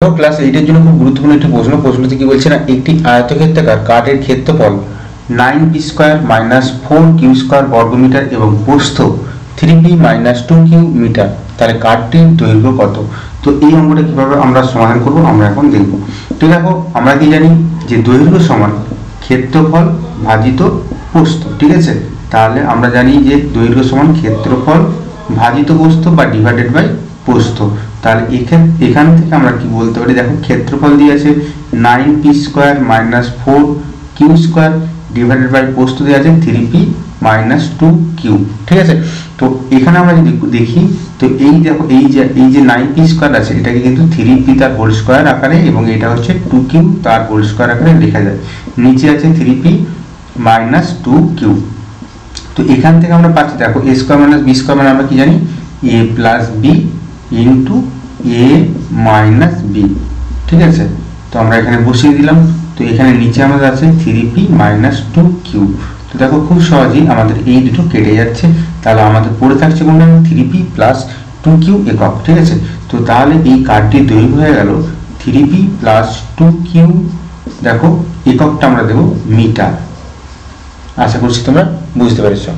Class 8 এর জন্য খুব গুরুত্বপূর্ণ একটি প্রশ্নটি কি বলছে না, একটি আয়তক্ষেত্রাকার কাঠের ক্ষেত্রফল 9p square minus 4q square বর্গমিটার এবং প্রস্থ 3p মাইনাস 2q মিটার, তাহলে কাঠটির দৈর্ঘ্য কত? তো এই অঙ্কটা কিভাবে আমরা সমাধান করব আমরা এখন দেখব। তো দেখো, আমরা কি জানি যে দৈর্ঘ্য সমান ক্ষেত্রফল ভাজিত প্রস্থ, ঠিক আছে? তাহলে আমরা জানি যে দৈর্ঘ্য সমান ক্ষেত্রফল ভাজিত প্রস্থ বা ডিভাইডেড বাই প্রস্থ। তাহলে এখান থেকে আমরা কি বলতে পারি, দেখো ক্ষেত্রফল দিয়ে আছে 9p square minus 4q square divided by প্রস্থ দিয়ে আছে 3p মাইনাস 2q, ঠিক আছে? তো এখানে আমরা যদি দেখি, তো এই দেখো এই যে 9p স্কয়ার আছে এটাকে কিন্তু 3p তার হোল স্কয়ার আকারে এবং এটা হচ্ছে 2q তার হোল স্কয়ার আকারে লেখা যায়। নিচে আছে 3p মাইনাস 2q। তো এখান থেকে আমরা পাচ্ছি, দেখো a square minus b square মানে আমরা কি জানি a plus b into a minus b, ঠিক আছে? তো আমরা এখানে বসিয়ে দিলাম। তো এখানে নিচে আমাদের আছে 3p মাইনাস 2q। তো দেখো খুব সহজেই আমাদের এই দুটো কেটে যাচ্ছে, তাহলে আমাদের পড়ে থাকছে কোনটা, 3p প্লাস 2q একক, ঠিক আছে? তো তাহলে এই কাঠটির দৈর্ঘ্য হয়ে গেল 3p প্লাস 2q, দেখো এককটা আমরা দেব মিটার। আশা করছি তোমরা বুঝতে পেরেছো।